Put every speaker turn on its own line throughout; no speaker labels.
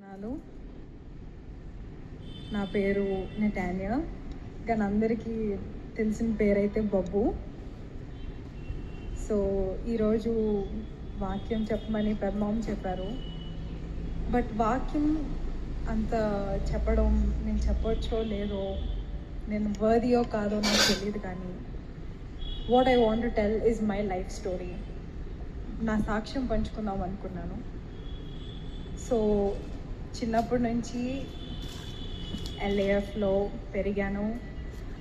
నాను నా పేరు నెటానియా, కానీ అందరికీ తెలిసిన పేరైతే బబ్బు. సో ఈరోజు వాక్యం చెప్పమని పెద్దమామ చెప్పారు. బట్ వాక్యం అంత చెప్పడం నేను చెప్పొచ్చో లేదో, నేను వర్దియో కాదో నాకు తెలియదు, కానీ what I want to tell is my life story. నా సాక్ష్యం పంచుకుందాం అనుకున్నాను. సో చిన్నప్పటి నుంచి ఎల్ఏఎఫ్లో పెరిగాను.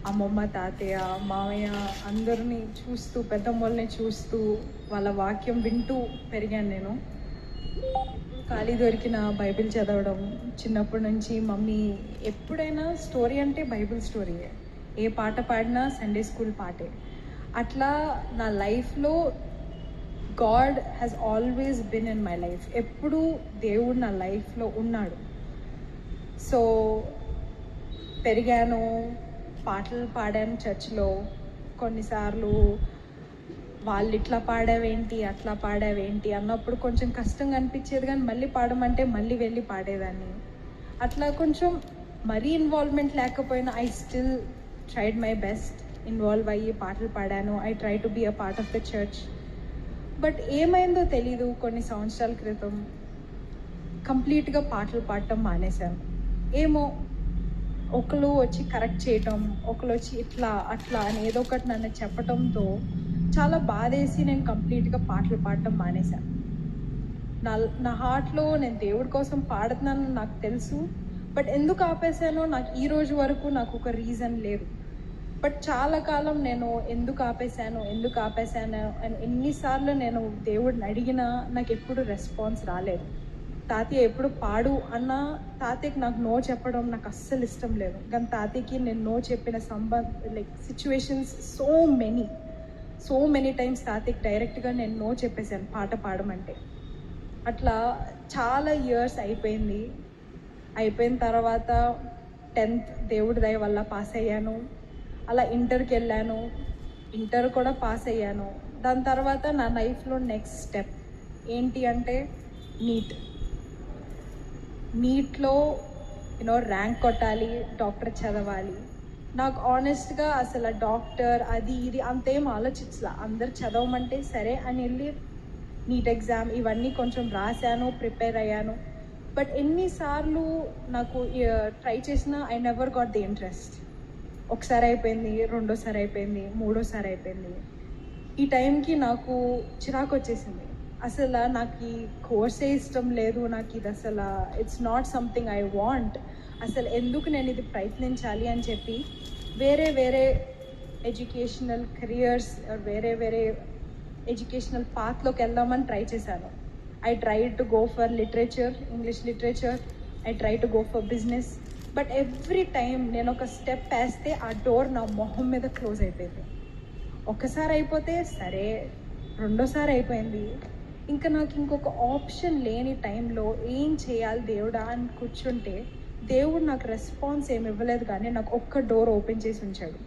అమ్మమ్మ, తాతయ్య, మామయ్య అందరినీ చూస్తూ, పెద్దమ్మల్ని చూస్తూ, వాళ్ళ వాక్యం వింటూ పెరిగాను నేను. ఖాళీ దొరికిన బైబిల్ చదవడం, చిన్నప్పటి నుంచి మమ్మీ ఎప్పుడైనా స్టోరీ అంటే బైబిల్ స్టోరీయే, ఏ పాట పాడినా సండే స్కూల్ పాటే. అట్లా నా లైఫ్లో God has always been in my life. ఎప్పుడూ దేవుడు నా లైఫ్లో ఉన్నాడు. సో పెరిగాను, పాటలు పాడాను చర్చ్లో. కొన్నిసార్లు వాళ్ళు ఇట్లా పాడావేంటి, అట్లా పాడావేంటి అన్నప్పుడు కొంచెం కష్టంగా అనిపించేది, కానీ మళ్ళీ పాడమంటే మళ్ళీ వెళ్ళి పాడేదాన్ని. అట్లా కొంచెం మరీ ఇన్వాల్వ్మెంట్ లేకపోయినా I still tried my best, involve అయ్యి పాటలు పాడాను. I try to be a part of the church. But ఏమైందో తెలీదు, కొన్ని సంవత్సరాల క్రితం కంప్లీట్గా పాటలు పాడటం మానేశాను. ఏమో ఒకరు వచ్చి కరెక్ట్ చేయటం, ఒకరు వచ్చి ఇట్లా అట్లా అని ఏదో ఒకటి నన్ను చెప్పటంతో చాలా బాధేసి నేను కంప్లీట్గా పాటలు పాడటం మానేశాను. నా హార్ట్లో నేను దేవుడి కోసం పాడుతున్నాను నాకు తెలుసు. బట్ ఎందుకు ఆపేశానో నాకు ఈ రోజు వరకు నాకు ఒక రీజన్ లేదు. బట్ చాలా కాలం నేను ఎందుకు ఆపేశాను అని ఎన్నిసార్లు నేను దేవుడిని అడిగినా నాకు ఎప్పుడు రెస్పాన్స్ రాలేదు. తాతయ్య ఎప్పుడు పాడు అన్నా తాతయ్యకి నాకు నో చెప్పడం నాకు అస్సలు ఇష్టం లేదు. కానీ తాతయ్యకి నేను నో చెప్పిన సిచ్యువేషన్స్ సో మెనీ టైమ్స్ తాతయ్యకి డైరెక్ట్గా నేను నో చెప్పేశాను పాట పాడమంటే. అట్లా చాలా ఇయర్స్ అయిపోయిన తర్వాత 10th దేవుడి దయ వల్ల పాస్ అయ్యాను. అలా ఇంటర్కి వెళ్ళాను, ఇంటర్ కూడా పాస్ అయ్యాను. దాని తర్వాత నా లైఫ్లో నెక్స్ట్ స్టెప్ ఏంటి అంటే నీట్లో ర్యాంక్ కొట్టాలి, డాక్టర్ చదవాలి. నాకు ఆనెస్ట్గా అసలు డాక్టర్ అది ఇది అంతేం ఆలోచించలా. అందరు చదవమంటే సరే అని వెళ్ళి నీట్ ఎగ్జామ్ ఇవన్నీ కొంచెం రాశాను, ప్రిపేర్ అయ్యాను. బట్ ఎన్నిసార్లు నాకు ట్రై చేసినా I never got the interest. ఒకసారి అయిపోయింది, రెండోసారి అయిపోయింది, మూడోసారి అయిపోయింది. ఈ టైంకి నాకు చిరాకు వచ్చేసింది. అసలు నాకు ఈ కోర్సే ఇష్టం లేదు, నాకు ఇది అసలు it's not something I want. అసలు ఎందుకు నేను ఇది ప్రయత్నించాలి అని చెప్పి వేరే ఎడ్యుకేషనల్ కెరియర్స్, వేరే ఎడ్యుకేషనల్ పాత్లోకి వెళ్దామని ట్రై చేశాను. I try to go for literature, English literature. I try to go for business. But every time నేను ఒక స్టెప్ వేస్తే ఆ డోర్ నా మొహం మీద క్లోజ్ అయిపోయింది. ఒకసారి అయిపోతే సరే, రెండోసారి అయిపోయింది. ఇంకా నాకు ఇంకొక ఆప్షన్ లేని టైంలో ఏం చేయాలి దేవుడా అని కూర్చుంటే దేవుడు నాకు రెస్పాన్స్ ఏమి ఇవ్వలేదు, కానీ నాకు ఒక్క డోర్ ఓపెన్ చేసి ఉంచాడు,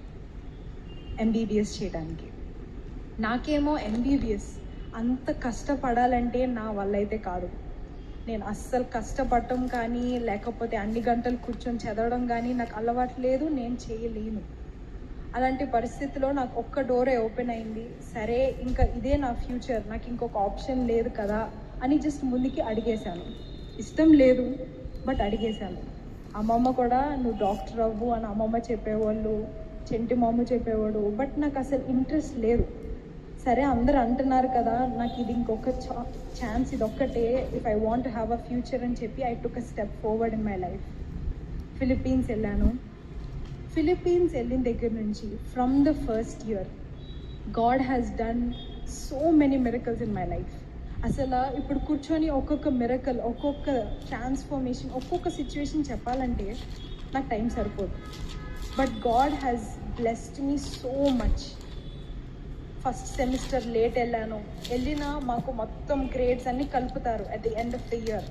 ఎంబీబీఎస్ చేయడానికి. నాకేమో ఎంబీబీఎస్ అంత కష్టపడాలంటే నా వల్ల అయితే కాదు. నేను అస్సలు కష్టపడటం కానీ లేకపోతే అన్ని గంటలు కూర్చొని చదవడం కానీ నాకు అలవాటు లేదు, నేను చేయలేను. అలాంటి పరిస్థితిలో నాకు ఒక్క డోరే ఓపెన్ అయింది. సరే ఇంకా ఇదే నా ఫ్యూచర్, నాకు ఇంకొక ఆప్షన్ లేదు కదా అని జస్ట్ ముందుకి అడిగేశాను. ఇష్టం లేదు బట్ అడిగేశాను. అమ్మమ్మ కూడా నువ్వు డాక్టర్ అవ్వు అని అమ్మమ్మ చెప్పేవాళ్ళు, చెంటి మామ చెప్పేవాడు. బట్ నాకు అసలు ఇంట్రెస్ట్ లేదు. సరే అందరు అంటున్నారు కదా, నాకు ఇది ఇంకొక ఛాన్స్, ఇది ఒక్కటే, if I want to have a future అని చెప్పి I took a step forward in my life. Philippines వెళ్ళాను. ఫిలిప్పీన్స్ వెళ్ళిన దగ్గర నుంచి from the first year God has done so many miracles in my life. అసలు ఇప్పుడు కూర్చొని ఒక్కొక్క మిరకల్, ఒక్కొక్క ట్రాన్స్ఫర్మేషన్, ఒక్కొక్క సిచ్యువేషన్ చెప్పాలంటే నాకు టైం సరిపోదు. But God has blessed me so much. First semester late వెళ్ళినా మాకు మొత్తం గ్రేడ్స్ అన్నీ కలుపుతారు at the end of the year.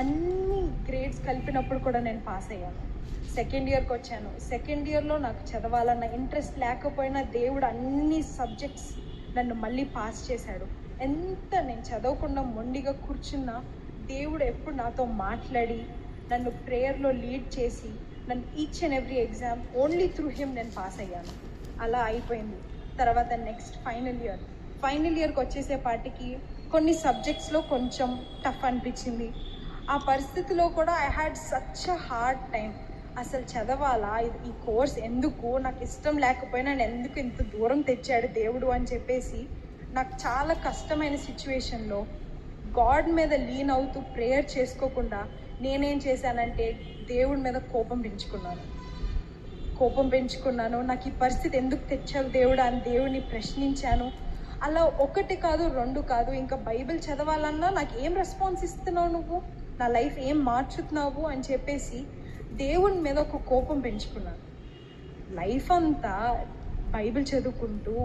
అన్ని గ్రేడ్స్ కలిపినప్పుడు కూడా నేను పాస్ అయ్యాను. సెకండ్ ఇయర్కి వచ్చాను. సెకండ్ ఇయర్లో నాకు చదవాలన్న ఇంట్రెస్ట్ లేకపోయినా దేవుడు అన్ని సబ్జెక్ట్స్ నన్ను మళ్ళీ పాస్ చేశాడు. ఎంత నేను చదవకుండా మొండిగా కూర్చున్నా దేవుడు ఎప్పుడు నాతో మాట్లాడి నన్ను ప్రేయర్లో లీడ్ చేసి నన్ను each and every exam only through him నేను పాస్ అయ్యాను. అలా అయిపోయింది. తర్వాత నెక్స్ట్ ఫైనల్ ఇయర్కి వచ్చేసేపాటికి కొన్ని సబ్జెక్ట్స్లో కొంచెం టఫ్ అనిపించింది. ఆ పరిస్థితిలో కూడా I had such a hard time. అసలు చదవాలా, ఈ కోర్స్ ఎందుకు, నాకు ఇష్టం లేకపోయినా నేను ఎందుకు ఇంత దూరం తెచ్చాడు దేవుడు అని చెప్పేసి నాకు చాలా కష్టమైన సిచ్యువేషన్లో గాడ్ మీద లీన్ అవుతూ ప్రేయర్ చేసుకోకుండా నేనేం చేశానంటే దేవుడి మీద కోపం పెంచుకున్నాను. నాకు ఈ పరిస్థితి ఎందుకు తెచ్చావు దేవుడు అని దేవుడిని ప్రశ్నించాను. అలా 1 కాదు 2 కాదు, ఇంకా బైబిల్ చదవాలన్నా నాకు ఏం రెస్పాన్స్ ఇస్తున్నావు నువ్వు, నా లైఫ్ ఏం మార్చుతున్నావు అని చెప్పేసి దేవుని మీద ఒక కోపం పెంచుకున్నాను. లైఫ్ అంతా బైబిల్ చదువుకుంటూ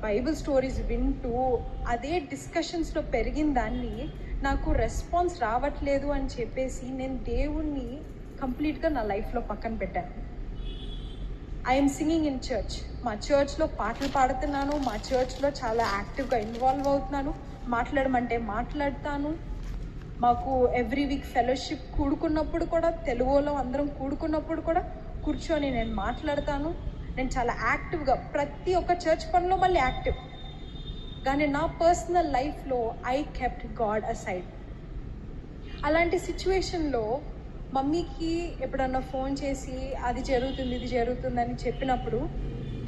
బైబిల్ స్టోరీస్ వింటూ అదే డిస్కషన్స్లో పెరిగిన దాన్ని నాకు రెస్పాన్స్ రావట్లేదు అని చెప్పేసి నేను దేవుణ్ణి కంప్లీట్గా నా లైఫ్లో పక్కన పెట్టాను. I'm singing in church. మా చర్చ్లో పాటలు పాడుతున్నాను, మా చర్చ్లో చాలా యాక్టివ్గా ఇన్వాల్వ్ అవుతున్నాను, మాట్లాడమంటే మాట్లాడతాను. మాకు ఎవ్రీ వీక్ ఫెలోషిప్ కూడుకున్నప్పుడు కూడా, తెలుగులో అందరం కూడుకున్నప్పుడు కూడా కూర్చొని నేను మాట్లాడతాను. నేను చాలా యాక్టివ్గా ప్రతి ఒక్క చర్చ్ పనిలో మళ్ళీ యాక్టివ్. కానీ నా పర్సనల్ లైఫ్లో ఐ కెప్ట్ గాడ్ అసైడ్. అలాంటి సిచ్యువేషన్లో మమ్మీకి ఎప్పుడన్నా ఫోన్ చేసి అది జరుగుతుంది ఇది జరుగుతుంది అని చెప్పినప్పుడు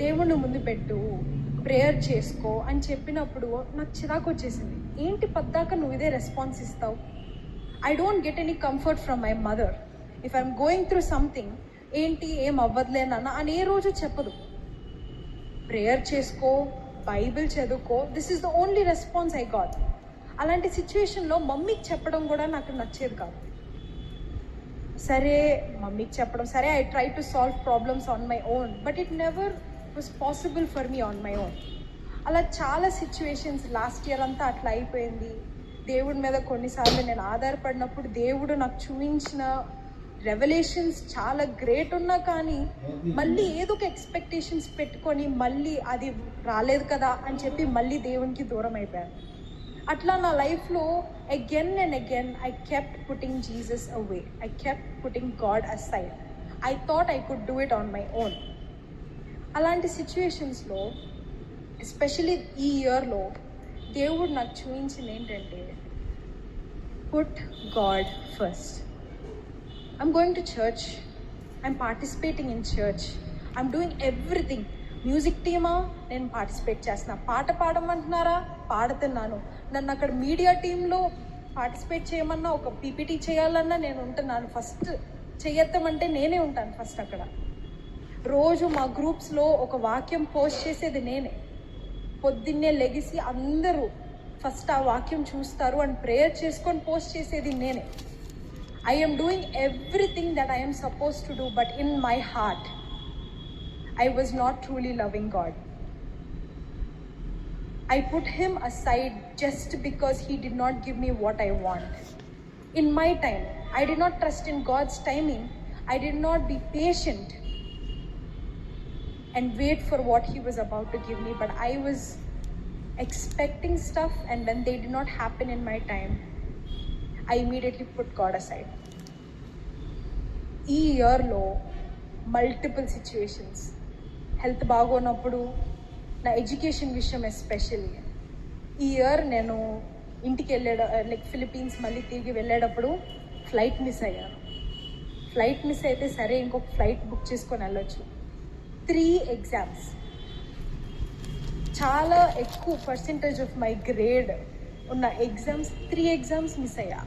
దేవుణ్ణి ముందు పెట్టు, ప్రేయర్ చేసుకో అని చెప్పినప్పుడు నాకు చిరాకు వచ్చేసింది. ఏంటి పద్దాక నువ్వు ఇదే రెస్పాన్స్ ఇస్తావు? I don't get any comfort from my mother. If I'm going through something, ఏంటి ఏం అవ్వదులే నాన్న అని ఏ రోజు చెప్పదు. ప్రేయర్ చేసుకో, బైబిల్ చదువుకో, this is the only response I got. అలాంటి సిచ్యువేషన్లో మమ్మీకి చెప్పడం కూడా నాకు నచ్చేది కాదు. సరే మమ్మీకి చెప్పడం సరే, I try to solve problems on my own, but it never was possible for me on my own. అలా చాలా సిచ్యువేషన్స్ లాస్ట్ ఇయర్ అంతా అట్లా అయిపోయింది. దేవుడి మీద కొన్నిసార్లు నేను ఆధారపడినప్పుడు దేవుడు నాకు చూపించిన రెవల్యూషన్స్ చాలా గ్రేట్ ఉన్నా కానీ మళ్ళీ ఏదో ఒక ఎక్స్పెక్టేషన్స్ పెట్టుకొని మళ్ళీ అది రాలేదు కదా అని చెప్పి మళ్ళీ దేవునికి దూరం అయిపోయాను. అట్లా నా లైఫ్లో again and again I kept putting Jesus away, I kept putting God aside. I thought I could do it on my own. అలాంటి సిచ్యువేషన్స్లో ఎస్పెషలీ ఈ ఇయర్లో దేవుడు నాకు చూపించింది ఏంటంటే, put God first. I'm going to church, I'm participating in church, I'm doing everything. Music టీమా, నేను పార్టిసిపేట్ చేస్తున్నా. పాట పాడమంటున్నారా, పాడుతున్నాను. నన్ను అక్కడ మీడియా టీంలో పార్టిసిపేట్ చేయమన్నా, ఒక పీపీటీ చేయాలన్నా నేను ఉంటున్నాను. ఫస్ట్ చెయ్యొద్దామంటే నేనే ఉంటాను ఫస్ట్ అక్కడ. రోజు మా గ్రూప్స్లో ఒక వాక్యం పోస్ట్ చేసేది నేనే. పొద్దున్నే లెగిసి అందరూ ఫస్ట్ ఆ వాక్యం చూస్తారు అని ప్రేయర్ చేసుకొని పోస్ట్ చేసేది నేనే. I am doing everything that I am supposed to do, but in my heart, I was not truly loving God. I put him aside just because he did not give me what I want. In my time, I did not trust in God's timing. I did not be patient and wait for what he was about to give me, but I was expecting stuff, and when they did not happen in my time, I immediately put God aside. ఈ ఇయర్లో multiple situations, health బాగోనప్పుడు, నా education విషయం especially. ఈ year నేను ఇంటికి like Philippines మళ్ళీ తిరిగి వెళ్ళేటప్పుడు ఫ్లైట్ మిస్ అయ్యాను. ఫ్లైట్ మిస్ అయితే సరే ఇంకొక ఫ్లైట్ బుక్ చేసుకొని వెళ్ళొచ్చు. 3 ఎగ్జామ్స్, చాలా ఎక్కువ పర్సెంటేజ్ ఆఫ్ మై గ్రేడ్ ఉన్న ఎగ్జామ్స్, 3 ఎగ్జామ్స్ మిస్ అయ్యా.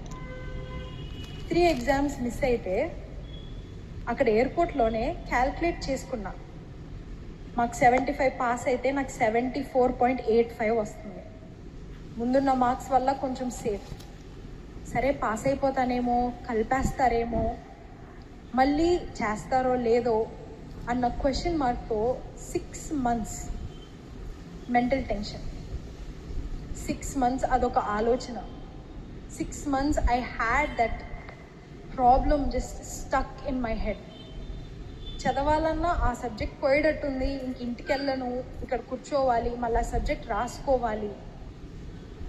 3 ఎగ్జామ్స్ మిస్ అయితే అక్కడ ఎయిర్పోర్ట్లోనే క్యాల్కులేట్ చేసుకున్నా. మాకు 75 పాస్ అయితే నాకు 74.85 వస్తుంది. ముందున్న మార్క్స్ వల్ల కొంచెం సేఫ్. సరే పాస్ అయిపోతానేమో, కలిపేస్తారేమో, మళ్ళీ చేస్తారో లేదో అన్న క్వశ్చన్ మార్క్తో 6 months మెంటల్ టెన్షన్. 6 months అదొక ఆలోచన. 6 months I had that problem just stuck in my head. చదవాలన్నా ఆ సబ్జెక్ట్ పోయేటట్టుంది, ఇంక ఇంటికి వెళ్ళను, ఇక్కడ కూర్చోవాలి, మళ్ళీ ఆ సబ్జెక్ట్ రాసుకోవాలి,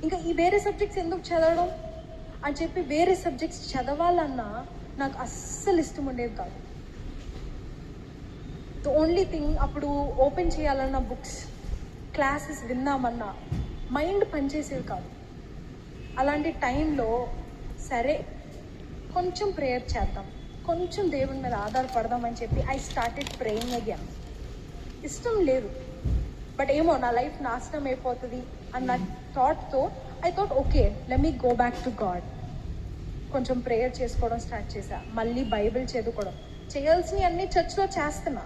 ఇంకా ఈ వేరే సబ్జెక్ట్స్ ఎందుకు చదవడం అని చెప్పి వేరే సబ్జెక్ట్స్ చదవాలన్నా నాకు అస్సలు ఇష్టం ఉండేది కాదు. ద ఓన్లీ థింగ్ అప్పుడు ఓపెన్ చేయాలన్న బుక్స్, క్లాసెస్ విన్నామన్నా మైండ్ పనిచేసేది కాదు. అలాంటి టైంలో సరే కొంచెం ప్రేయర్ చేద్దాం, కొంచెం దేవుని మీద ఆధారపడదాం అని చెప్పి ఐ స్టార్టెడ్ ప్రేయింగ్ అగైన్. ఇష్టం లేదు, బట్ ఏమో నా లైఫ్ నాశనం అయిపోతుంది అన్న థాట్తో I thought okay let me go back to God. కొంచెం ప్రేయర్ చేసుకోవడం స్టార్ట్ చేశా, మళ్ళీ బైబిల్ చదువుకోవడం, చేయాల్సినవి అన్నీ చర్చ్లో చేస్తున్నా.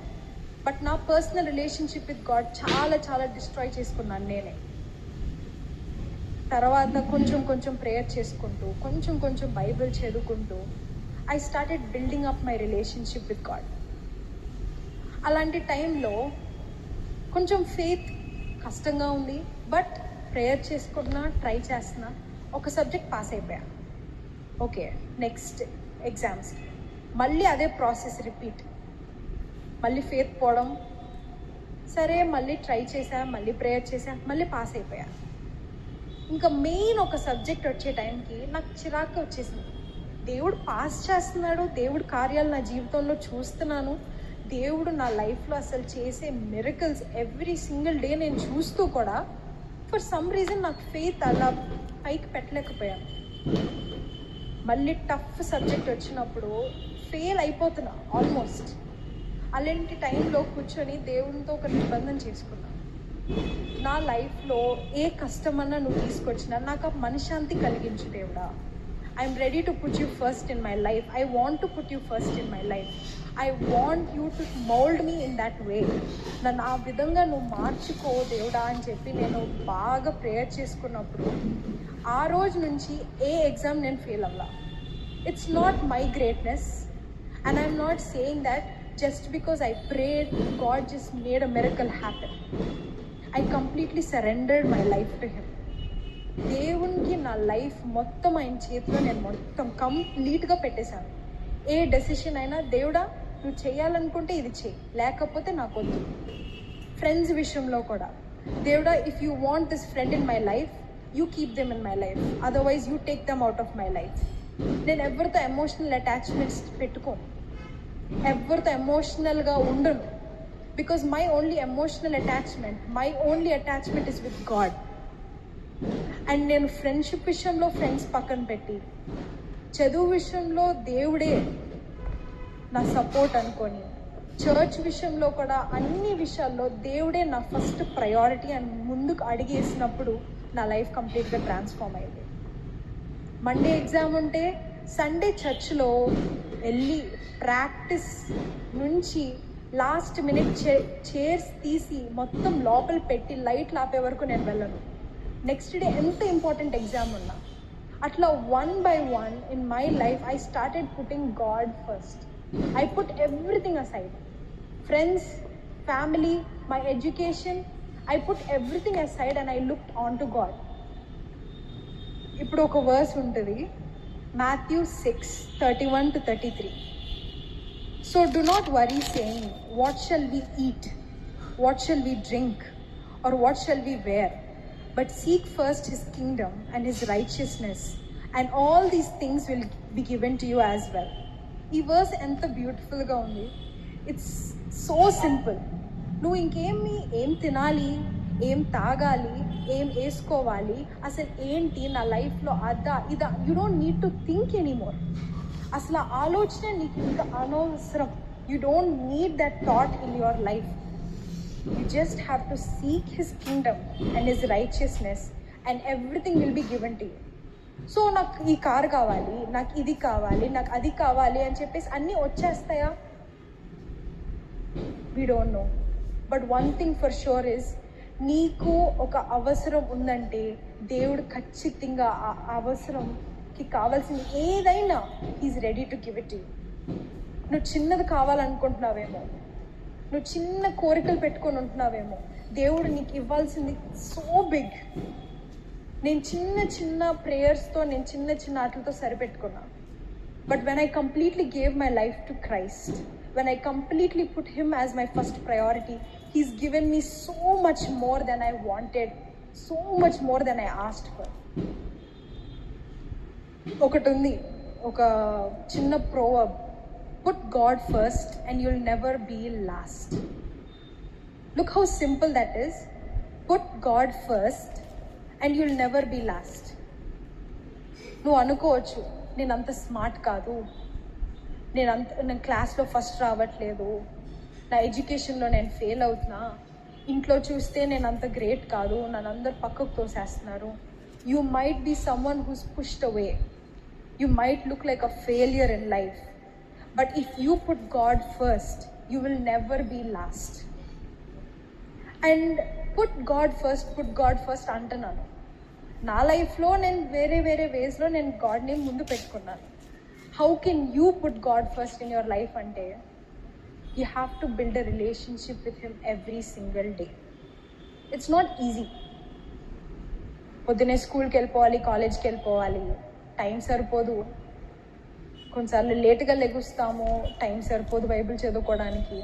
బట్ నా పర్సనల్ రిలేషన్షిప్ విత్ గాడ్ చాలా చాలా డిస్ట్రాయ్ చేసుకున్నాను నేనే. తర్వాత కొంచెం కొంచెం ప్రేయర్ చేసుకుంటూ, కొంచెం కొంచెం బైబిల్ చదువుకుంటూ I started building up my relationship with God. అలాంటి టైంలో కొంచెం ఫెయిత్ కష్టంగా ఉంది, బట్ ప్రేయర్ చేసుకున్నా, ట్రై చేస్తున్నా. ఒక సబ్జెక్ట్ పాస్ అయిపోయా. ఓకే, నెక్స్ట్ ఎగ్జామ్స్ మళ్ళీ అదే ప్రాసెస్ రిపీట్. మళ్ళీ ఫెయిత్ పోవడం, సరే మళ్ళీ ట్రై చేశా, మళ్ళీ ప్రేయర్ చేశా, మళ్ళీ పాస్ అయిపోయా. ఇంకా మెయిన్ ఒక సబ్జెక్ట్ వచ్చే టైంకి నాకు చిరాకు వచ్చేసింది. దేవుడు పాస్ చేస్తున్నాడు, దేవుడు కార్యాలు నా జీవితంలో చూస్తున్నాను, దేవుడు నా లైఫ్లో అసలు చేసే మిరకల్స్ ఎవ్రీ సింగిల్ డే నేను చూస్తూ కూడా ఫర్ సమ్ రీజన్ నాకు ఫెయిత్ అలా పైకి పెట్టలేకపోయాను. మళ్ళీ టఫ్ సబ్జెక్ట్ వచ్చినప్పుడు ఫెయిల్ అయిపోతున్నా ఆల్మోస్ట్. అలాంటి టైంలో కూర్చొని దేవునితో ఒక నిబంధన చేసుకున్నా, నా లైఫ్లో ఏ కష్టమన్నా నువ్వు తీసుకొచ్చినా నాకు ఆ మనశ్శాంతి కలిగించు దేవుడా. I'm ready to put you first in my life. I want to put you first in my life. I want you to mould me in that way. నన్ను ఆ విధంగా నువ్వు మార్చుకో దేవుడా అని చెప్పి నేను బాగా ప్రేయర్ చేసుకున్నప్పుడు ఆ రోజు నుంచి ఏ ఎగ్జామ్ నేను ఫెయిల్ అవ్వలా. It's not my greatness and I'm not saying that just because I prayed God just made a miracle happen. I completely surrendered my life to him. దేవునికి నా లైఫ్ మొత్తం ఆయన చేతిలో నేను మొత్తం కంప్లీట్గా పెట్టేశాను. ఏ డెసిషన్ అయినా దేవుడా నువ్వు చేయాలనుకుంటే ఇది చేయి, లేకపోతే నాకు వద్దు. ఫ్రెండ్స్ విషయంలో కూడా దేవుడా if you want this friend in my life you keep them in my life, otherwise you take them out of my life. నేను ఎవరితో ఎమోషనల్ అటాచ్మెంట్స్ పెట్టుకోను, ఎవరితో ఎమోషనల్గా ఉండను. Because my only attachment is with God. And నేను friendship విషయంలో friends పక్కన పెట్టి, చదువు విషయంలో దేవుడే నా సపోర్ట్ అనుకొని, చర్చ్ విషయంలో కూడా అన్ని విషయాల్లో దేవుడే నా ఫస్ట్ ప్రయారిటీ అని ముందుకు అడిగేసినప్పుడు నా లైఫ్ కంప్లీట్గా ట్రాన్స్ఫార్మ్ అయింది. మండే ఎగ్జామ్ ఉంటే సండే చర్చ్లో వెళ్ళి ప్రాక్టీస్ నుంచి లాస్ట్ మినిట్ చైర్స్ తీసి మొత్తం లోపల పెట్టి లైట్లు ఆపే వరకు నేను వెళ్ళను. నెక్స్ట్ డే ఎంత ఇంపార్టెంట్ ఎగ్జామ్ ఉన్నా అట్లా 1 by 1 in my life I started putting God first. I put everything aside, friends, family, my education, I put everything aside and I looked on to God. ఇప్పుడు ఒక verse ఉంటుంది, Matthew 6:31-33. So do not worry saying, what shall we eat? What shall we drink? Or what shall we wear? But seek first his kingdom and his righteousness, and all these things will be given to you as well. ఈ verse ఎంత బ్యూటిఫుల్గా ఉంది. It's so simple. నువ్వు ఏం తినాలి, ఏం తాగాలి, ఏం వేసుకోవాలి, అసలు ఏంటి నా లైఫ్లో ఇదా you don't need to think anymore. అసలు ఆలోచన నీకు ఇంకా అనవసరం. You don't need that thought in your life. You just have to seek his kingdom and his righteousness and everything will be given to you. So నాకు ఈ car కావాలి, నాకు ఇది కావాలి, నాకు అది కావాలి అని చెప్పేసి అన్నీ వచ్చేస్తాయా? We don't know. But one thing for sure is, నీకు ఒక అవసరం ఉందంటే దేవుడు ఖచ్చితంగా ఆ అవసరంకి కావాల్సింది ఏదైనా is ready to give it you. నువ్వు చిన్నది కావాలనుకుంటున్నావేమో, నువ్వు చిన్న కోరికలు పెట్టుకొని ఉంటున్నావేమో, దేవుడు నీకు ఇవ్వాల్సింది సో బిగ్. నేను చిన్న ప్రేయర్స్తో, నేను చిన్న ఆటలతో సరిపెట్టుకున్నా. But when I completely gave my life to Christ, when I completely put him as my first priority, he's given me so much more than I wanted, so much more than I asked for. ఒకటి ఉంది, ఒక చిన్న proverb, put God first and you'll never be lost. Look how simple that is. Put God first and you'll never be lost. నువ్వు అనుకోవచ్చు, నేను అంత smart కాదు, నేను క్లాస్లో ఫస్ట్ రావట్లేదు, నా ఎడ్యుకేషన్లో నేను ఫెయిల్ అవుతున్నా, ఇంట్లో చూస్తే నేను అంత గ్రేట్ కాదు, నన్ను అందరు పక్కకు తోసేస్తున్నారు. You might be someone who's pushed away. You might look like a failure in life. But if you put God first, you will never be lost. And put God first అంటున్నాను. నా లైఫ్లో నేను వేరే వేస్లో నేను గాడ్ని ముందు పెట్టుకున్నాను. How can you put God first in your life అంటే, you have to build a relationship with him every single day. It's not easy. పొద్దునే స్కూల్కి వెళ్ళిపోవాలి, కాలేజ్కి వెళ్ళిపోవాలి, టైం సరిపోదు. కొన్నిసార్లు లేట్గా లెగుస్తాము, టైం సరిపోదు బైబిల్ చదువుకోవడానికి,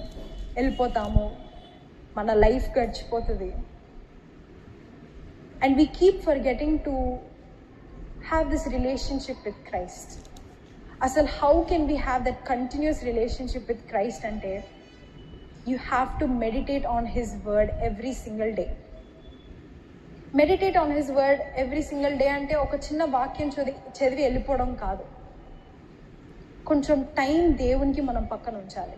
వెళ్ళిపోతాము, మన లైఫ్ గడిచిపోతుంది. And we keep forgetting to have this relationship with Christ. అసలు how can we have that continuous relationship with Christ అంటే, you have to meditate on his word every single day. Meditate on his word every single day అంటే ఒక చిన్న వాక్యం చదివి వెళ్ళిపోవడం కాదు. కొంచెం టైం దేవునికి మనం పక్కన ఉంచాలి.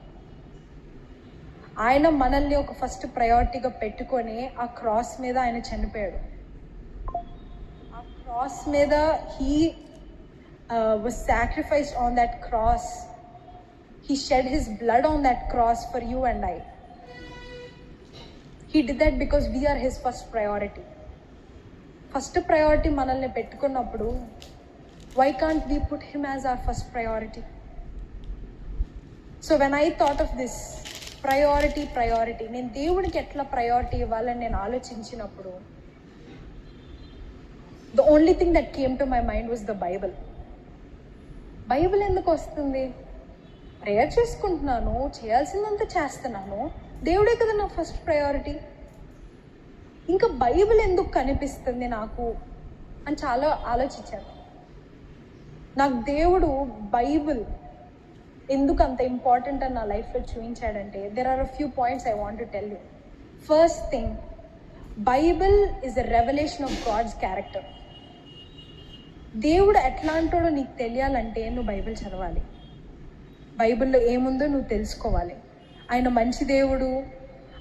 ఆయన మనల్ని ఒక ఫస్ట్ ప్రయారిటీగా పెట్టుకొని ఆ క్రాస్ మీద ఆయన చనిపోయాడు. ఆ క్రాస్ మీద he was sacrificed on that cross. He shed his blood on that cross for you and I. He did that because we are his first priority. First priority manalni pettukunnappudu, why can't we put him as our first priority? So when I thought of this priority, నేను దేవునికి ఎట్లా priority ఇవ్వాలని నేను ఆలోచించినప్పుడు, the only thing that came to my mind was the Bible. Bible ఎందుకు వస్తుంది? Prayer చేసుకుంటున్నాను, చేయాల్సిందంతా చేస్తున్నాను, దేవుడే కదా నా ఫస్ట్ ప్రయారిటీ. ఇంకా బైబిల్ ఎందుకు కనిపిస్తుంది నాకు అని చాలా ఆలోచించాను. నాకు దేవుడు బైబిల్ ఎందుకు అంత ఇంపార్టెంట్ అని నా లైఫ్లో చూపించాడంటే, there are a few points I want to tell you. First thing, Bible is a revolution of God's character. దేవుడు ఎట్లాంటోడో నీకు తెలియాలంటే నువ్వు బైబిల్ చదవాలి. బైబిల్లో ఏముందో నువ్వు తెలుసుకోవాలి. ఆయన మంచి దేవుడు,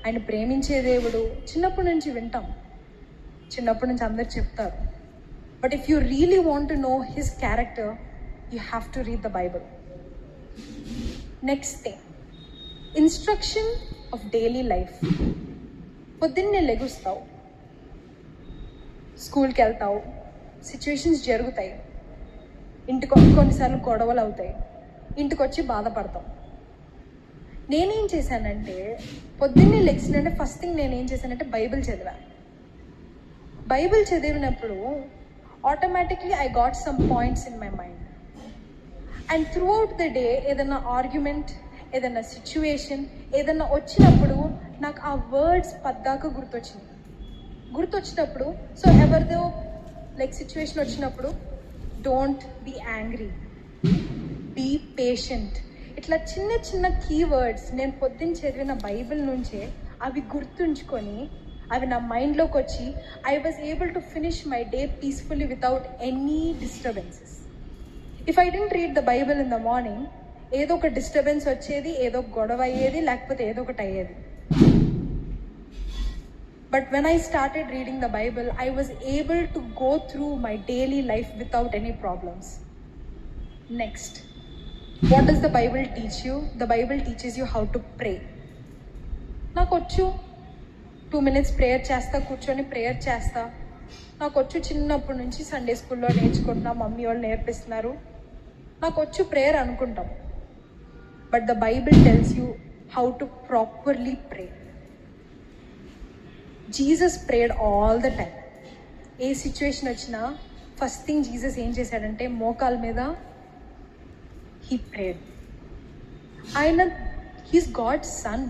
ఆయన ప్రేమించే దేవుడు చిన్నప్పటి నుంచి వింటాం, చిన్నప్పటి నుంచి అందరు చెప్తారు. But if you really want to know his character, you have to read the Bible. Next thing, instruction of daily life. పొద్దున్నే లెగుస్తావు, స్కూల్కి వెళ్తావు, సిచ్యువేషన్స్ జరుగుతాయి, ఇంటికి కొన్నిసార్లు గొడవలు అవుతాయి, ఇంటికి వచ్చి బాధపడతాం. నేనేం చేశానంటే, పొద్దున్నే లెగ్సినంటే ఫస్ట్ థింగ్ నేనేం చేశానంటే బైబిల్ చదివాను. బైబిల్ చదివినప్పుడు automatically I got some points in my mind. And throughout the day ఏదైనా ఆర్గ్యుమెంట్, ఏదైనా సిచ్యువేషన్ ఏదైనా వచ్చినప్పుడు నాకు ఆ వర్డ్స్ పద్దాక గుర్తొచ్చినప్పుడు, సో ఎవరిదో సిచ్యువేషన్ వచ్చినప్పుడు, don't be angry, be patient, ఇట్లా చిన్న చిన్న కీవర్డ్స్ నేను పొద్దున్న చదివిన బైబిల్ నుంచే అవి గుర్తుంచుకొని అవి నా మైండ్లోకి వచ్చి I was able to finish my day peacefully without any disturbances. If I didn't read the Bible in the morning, ఏదో ఒక డిస్టర్బెన్స్ వచ్చేది, ఏదో గొడవ అయ్యేది, లేకపోతే ఏదో ఒకటి అయ్యేది. But when I started reading the Bible, I was able to go through my daily life without any problems. Next, what does the Bible teach you? The Bible teaches you how to pray. నాకొచ్చు 2 minutes prayer చేస్తా, కూర్చొని prayer చేస్తా. నాకొచ్చు చిన్నప్పటి నుంచి Sunday స్కూల్లో నేర్చుకుంటున్నా, mummy వాళ్ళు నేర్పిస్తున్నారు, నాకొచ్చు ప్రేయర్ అనుకుంటాం. But the Bible tells you how to properly pray. Jesus prayed all the time. ఏ సిచ్యువేషన్ వచ్చినా ఫస్ట్ థింగ్ జీసస్ ఏం చేశాడంటే మోకాల మీద హీ ప్రేడ్. ఆయన హీస్ గాడ్స్ సన్,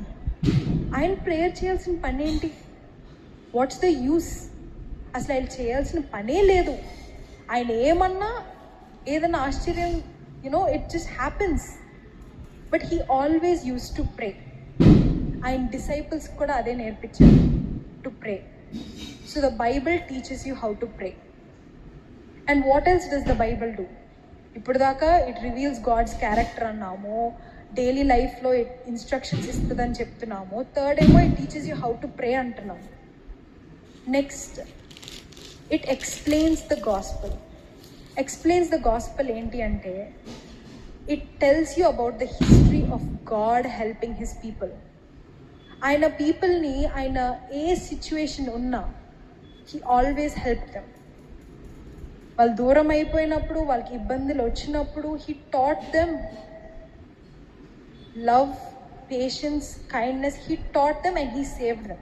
ఆయన ప్రేయర్ చేయాల్సిన పని ఏంటి? What's the use? అసలు ఆయన చేయాల్సిన పనే లేదు. ఆయన ఏమన్నా ఏదైనా ఆశ్చర్యం, it just happens. But he always use to pray. ఆయన డిసైపుల్స్ కూడా అదే నేర్పించారు, to pray. So the Bible teaches you how to pray. And what else does the Bible do? ఇప్పుడు దాకా ఇట్ రివీల్స్ గాడ్స్ క్యారెక్టర్ అన్నాము, daily లైఫ్లో instructions ఇస్తుందని చెప్తున్నాము. థర్డ్ ఏమో it teaches you how to pray అంటున్నాము. Next, it explains the gospel. Explains the gospel ఏంటి అంటే, it tells you about the history of God helping his people. ఆయన పీపుల్ని ఆయన ఏ సిచ్యువేషన్ ఉన్నా హీ ఆల్వేస్ హెల్ప్ దెమ్. వాళ్ళు దూరం అయిపోయినప్పుడు, వాళ్ళకి ఇబ్బందులు వచ్చినప్పుడు, he taught them love, patience, kindness. He taught them and he saved them.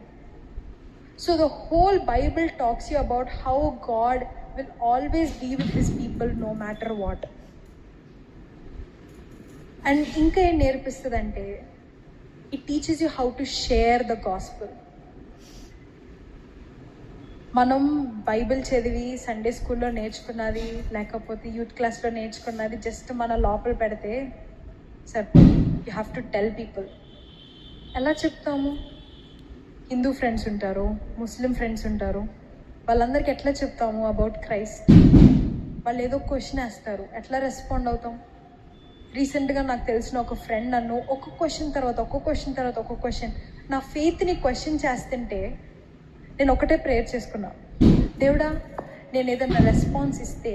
So the whole Bible talks you about how God will always be with his people no matter what. And ఇంకా ఏం నేర్పిస్తుందంటే, it teaches you how to share the gospel. మనం Bible చదివి Sunday స్కూల్లో నేర్చుకున్నది, లేకపోతే youth క్లాస్లో నేర్చుకున్నది just మన లోపల పెడితే సరిపోదు. You have to tell people. ఎలా చెప్తాము? హిందూ ఫ్రెండ్స్ ఉంటారు, ముస్లిం ఫ్రెండ్స్ ఉంటారు, వాళ్ళందరికీ ఎట్లా చెప్తాము అబౌట్ క్రైస్ట్? వాళ్ళు ఏదో క్వశ్చన్ వేస్తారు, ఎట్లా రెస్పాండ్ అవుతాం? రీసెంట్గా నాకు తెలిసిన ఒక ఫ్రెండ్ నన్ను ఒక్క క్వశ్చన్ తర్వాత ఒక్క క్వశ్చన్ నా ఫెయిత్ని క్వశ్చన్ చేస్తుంటే నేను ఒకటే ప్రేయర్ చేసుకున్నా, దేవుడా, నేను ఏదైనా రెస్పాన్స్ ఇస్తే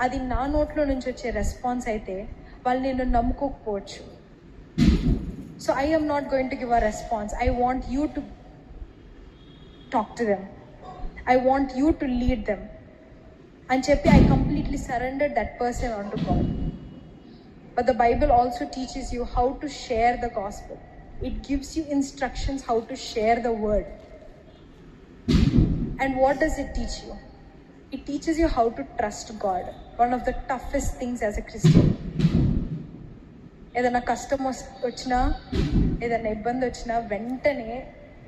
అది నా నోట్లో నుంచి వచ్చే రెస్పాన్స్ అయితే వాళ్ళు నేను నమ్ముకోకపోవచ్చు. So I am not going to give a response. I want you to talk to them. I want you to lead them. అని చెప్పి I completely surrendered that person onto God. But the Bible also teaches you how to share the gospel. It gives you instructions how to share the word. And what does it teach you? It teaches you how to trust God. One of the toughest things as a Christian. ఏదైనా కష్టం వచ్చినా, ఏదైనా ఇబ్బంది వచ్చినా వెంటనే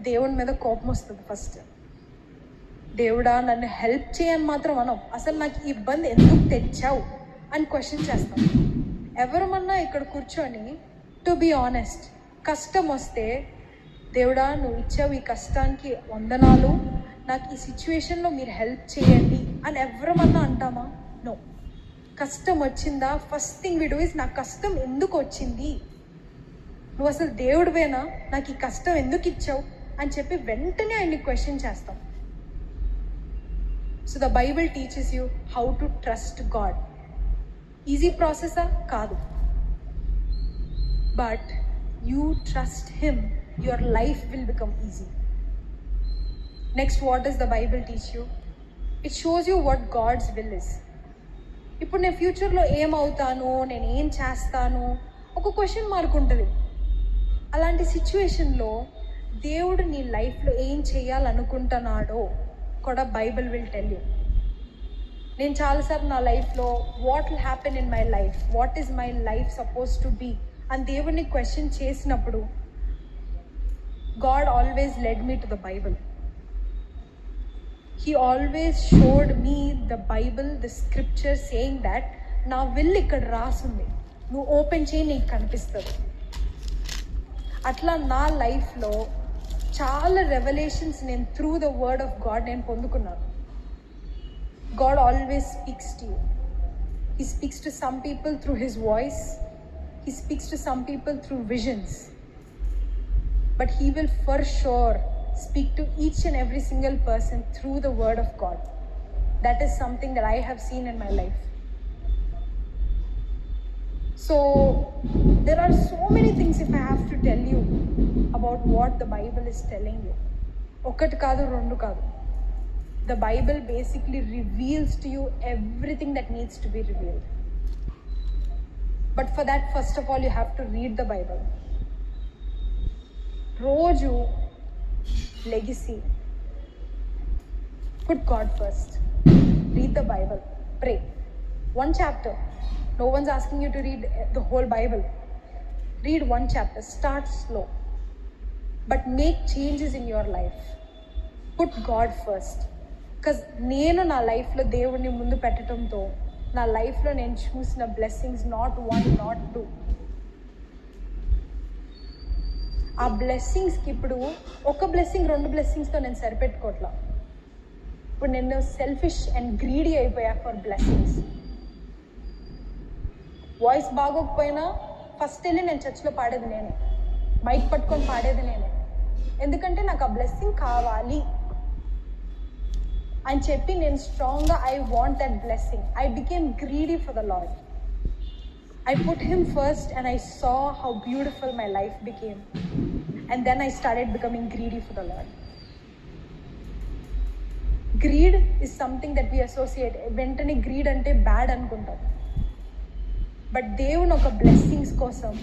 దేవుని మీద కోపం వస్తుంది. ఫస్ట్, దేవుడా నన్ను హెల్ప్ చేయని మాత్రం అనం, అసలు నాకు ఈ ఇబ్బంది ఎందుకు తెచ్చావు అని క్వశ్చన్ చేస్తాం. ఎవరమన్నా ఇక్కడ కూర్చొని టు బీ ఆనెస్ట్, కష్టం వస్తే దేవుడా నువ్వు ఇచ్చావు ఈ కష్టానికి వందనాలు, నాకు ఈ సిచ్యువేషన్లో మీరు హెల్ప్ చేయండి అని ఎవరమన్నా అంటామా? నో. కష్టం వచ్చిందా, first thing we do is, నాకు కష్టం ఎందుకు వచ్చింది, నువ్వు అసలు దేవుడివేనా, నాకు ఈ కష్టం ఎందుకు ఇచ్చావు అని చెప్పి వెంటనే ఆయన్ని క్వశ్చన్ చేస్తాం. So the Bible teaches you how to trust God. Easy ప్రాసెసా? కాదు. But you trust him, your life will become easy. Next, what does the Bible teach you? It shows you what God's will is. ఇప్పుడు నేను ఫ్యూచర్లో ఏమవుతాను, నేను ఏం చేస్తాను, ఒక question mark ఉంటుంది. అలాంటి సిచ్యువేషన్లో దేవుడు నీ లైఫ్లో ఏం చేయాలనుకుంటున్నాడో కూడా బైబిల్ విల్ టెల్ యూ. నేను చాలాసార్లు నా లైఫ్లో what will happen in my life, what is my life suppose to be అని దేవుడిని క్వశ్చన్ చేసినప్పుడు God always led me to the Bible. He always showed me the Bible, the scripture saying that నా will ఇక్కడ రాసుంది, నువ్వు open చేయి నీకు కనిపిస్తుంది. అట్లా నా లైఫ్లో చాలా రెవల్యూషన్స్ నేను through the word of God నేను పొందుకున్నాను. God always speaks to you. He speaks to some people through his voice, he speaks to some people through visions, but he will for sure speak to each and every single person through the word of God. That is something that I have seen in my life. So there are so many things if I have to tell you about what the Bible is telling you. Okati kaadu rendu kaadu. The Bible basically reveals to you everything that needs to be revealed. But for that, first of all, you have to read the Bible. Roju legacy. Put God first. Read the Bible. Pray. One chapter. No one's asking you to read the whole Bible. Read one chapter. Start slow. But make changes in your life. Put God first. Because నేను నా లైఫ్లో దేవుడిని ముందు పెట్టడంతో నా లైఫ్లో నేను చూసిన బ్లెస్సింగ్స్, నాట్ 1 నాట్ 2. ఆ బ్లెస్సింగ్స్కి ఇప్పుడు ఒక బ్లెస్సింగ్ 2 బ్లెస్సింగ్స్తో నేను సరిపెట్టుకోవట్లా. ఇప్పుడు నేను సెల్ఫిష్ అండ్ గ్రీడీ అయిపోయా ఫర్ బ్లెస్సింగ్స్. వాయిస్ బాగోకపోయినా ఫస్ట్ వెళ్ళి నేను చర్చ్లో పాడేది నేనే, మైక్ పట్టుకొని పాడేది నేనే. ఎందుకంటే నాకు ఆ బ్లెస్సింగ్ కావాలి అని చెప్పి నేను స్ట్రాంగ్గా I want that blessing. I became greedy for the lord. I put him first and I saw how beautiful my life became. And then I started becoming greedy for the Lord. Greed is something that we associate. వెంటనే greed అంటే bad అనుకుంటాం. But దేవుని ఒక blessings కోసం